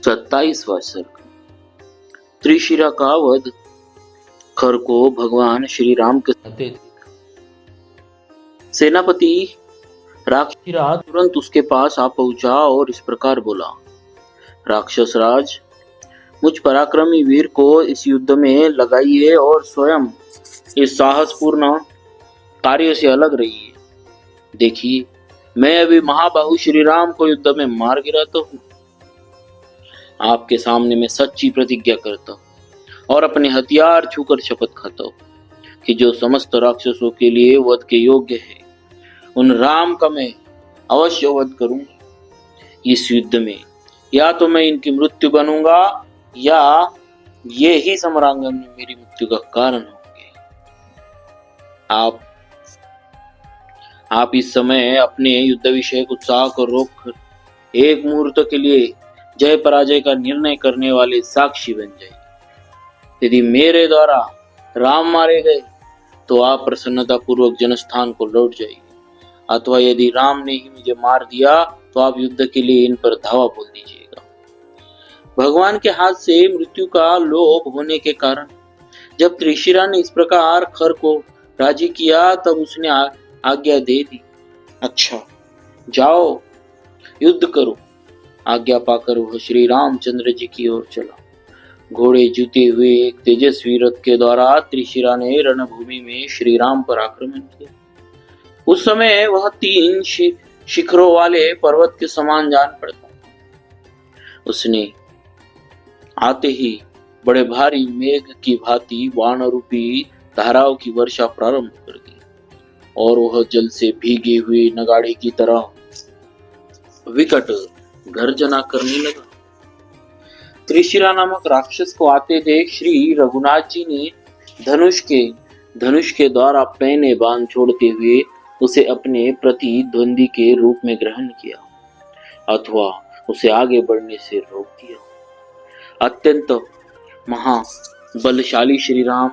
27वां सर्ग। त्रिशिरा का वध। खर को भगवान श्री राम के साथे सेनापति राक्षसराज तुरंत उसके पास आ पहुंचा और इस प्रकार बोला, राक्षस राज, मुझ पराक्रमी वीर को इस युद्ध में लगाइए और स्वयं इस साहसपूर्ण कार्य से अलग रहिए। देखिए, मैं अभी महाबाहु श्री राम को युद्ध में मार गिराता हूँ। आपके सामने मैं सच्ची प्रतिज्ञा करता हूँ और अपने हथियार छूकर शपथ खाता हूँ कि जो समस्त राक्षसों के लिए वध के योग्य है, उन राम का मैं अवश्य वध करूंगा। इस युद्ध में या तो मैं इनकी मृत्यु बनूंगा या ये ही सम्रांगण में मेरी मृत्यु का कारण होंगे। आप इस समय अपने युद्ध विषय उत्साह को रोककर एक मुहूर्त के लिए जय पराजय का निर्णय करने वाले साक्षी बन जाइए। यदि मेरे द्वारा राम मारे गए तो आप प्रसन्नता पूर्वक जनस्थान को लौट जाइए, अथवा यदि राम ने ही मुझे मार दिया तो आप युद्ध के लिए इन पर धावा बोल दीजिएगा। भगवान के हाथ से मृत्यु का लोभ होने के कारण जब त्रिशिरा ने इस प्रकार खर को राजी किया तब उसने आज्ञा दे दी, अच्छा जाओ युद्ध करो। आज्ञा पाकर वह श्री रामचंद्र जी की ओर चला। घोड़े जुते हुए एक तेजस्वी रथ के द्वारा त्रिशिरा ने रणभूमि में श्री राम पर आक्रमण किया। उस समय वह 3 शिखरों वाले पर्वत के समान जान पड़ता। उसने आते ही बड़े भारी मेघ की भांति बाण रूपी धाराओं की वर्षा प्रारंभ कर दी और वह जल से भीगी हुई नगाड़े की तरह विकट गर्जना करने लगा। त्रिशिरा नामक राक्षस को आते देख श्री रघुनाथ जी ने धनुष के द्वारा पहने बाण छोड़ते हुए उसे अपने प्रतिद्वंदी के रूप में ग्रहण किया अथवा उसे आगे बढ़ने से रोक दिया। अत्यंत महाबलशाली श्री राम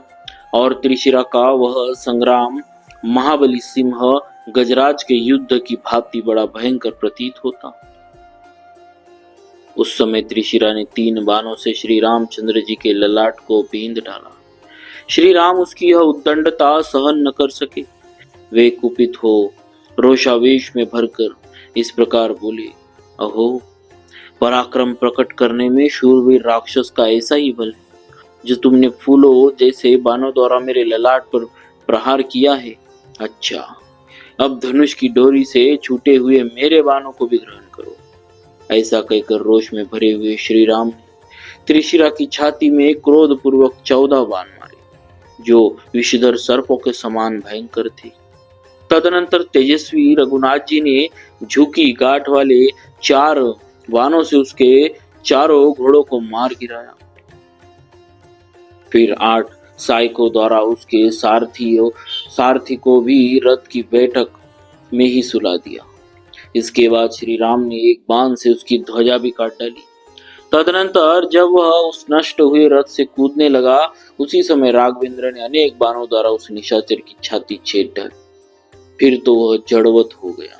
और त्रिशिरा का वह संग्राम महाबली सिंह गजराज के युद्ध की भांति बड़ा भयंकर प्रतीत होता। उस समय त्रिशिरा ने 3 बाणों से श्री रामचंद्र जी के ललाट को बींध डाला। श्री राम उसकी यह उद्दंडता सहन न कर सके। वे कुपित हो रोषावेश में भरकर इस प्रकार बोले, अहो, पराक्रम प्रकट करने में शूरवीर राक्षस का ऐसा ही बल है जो तुमने फूलों जैसे बाणों द्वारा मेरे ललाट पर प्रहार किया है। अच्छा, अब धनुष की डोरी से छूटे हुए मेरे बाणों को भी ग्रहण करो। ऐसा कहकर रोष में भरे हुए श्री राम ने त्रिशिरा की छाती में क्रोध पूर्वक 14 बाण मारे, जो विषधर सर्पों के समान भयंकर थे। तदनंतर तेजस्वी रघुनाथ जी ने झुकी गांठ वाले 4 बाणों से उसके चारों घोड़ों को मार गिराया। फिर 8 सहायकों द्वारा उसके सारथी को भी रथ की बैठक में ही सुला दिया। इसके बाद श्री राम ने एक बाण से उसकी ध्वजा भी काट डाली। तदनंतर जब वह उस नष्ट हुए रथ से कूदने लगा, उसी समय राघवेंद्र ने अनेक बाणों द्वारा उस निशाचर की छाती छेद डाली। फिर तो वह जड़वत हो गया।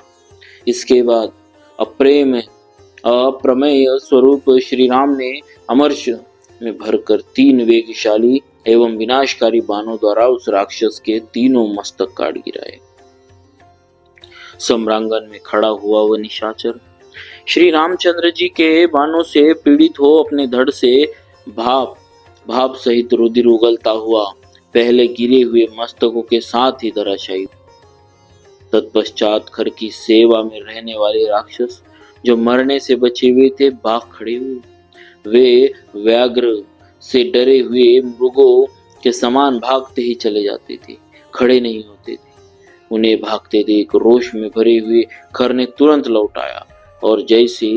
इसके बाद अप्रमेय स्वरूप श्री राम ने अमर्ष में भरकर 3 वेगशाली एवं विनाशकारी बाणों द्वारा उस राक्षस के 3 मस्तक काट गिराए। सम्रांगण में खड़ा हुआ वह निशाचर श्री रामचंद्र जी के बाणों से पीड़ित हो अपने धड़ से भाप सहित रुधिर उगलता हुआ पहले गिरे हुए मस्तकों के साथ ही धराशायी। तत्पश्चात खर की सेवा में रहने वाले राक्षस जो मरने से बचे हुए थे भाग खड़े हुए। वे व्याघ्र से डरे हुए मृगों के समान भागते ही चले जाते थे, खड़े नहीं होते थे। उन्हें भागते देख रोष में भरे हुए खर ने तुरंत लौट आया और जैसे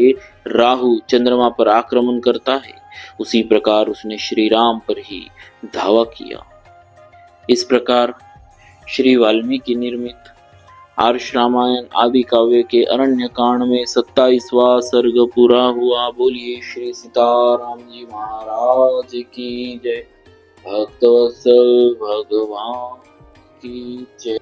राहु चंद्रमा पर आक्रमण करता है, उसी प्रकार उसने श्री राम पर ही धावा किया। इस प्रकार श्री वाल्मीकि निर्मित आर्ष रामायण आदि काव्य के अरण्य कांड में 27वां सर्ग पूरा हुआ। बोलिए श्री सीताराम जी महाराज की जय। भक्तवत्सल भगवान की जय।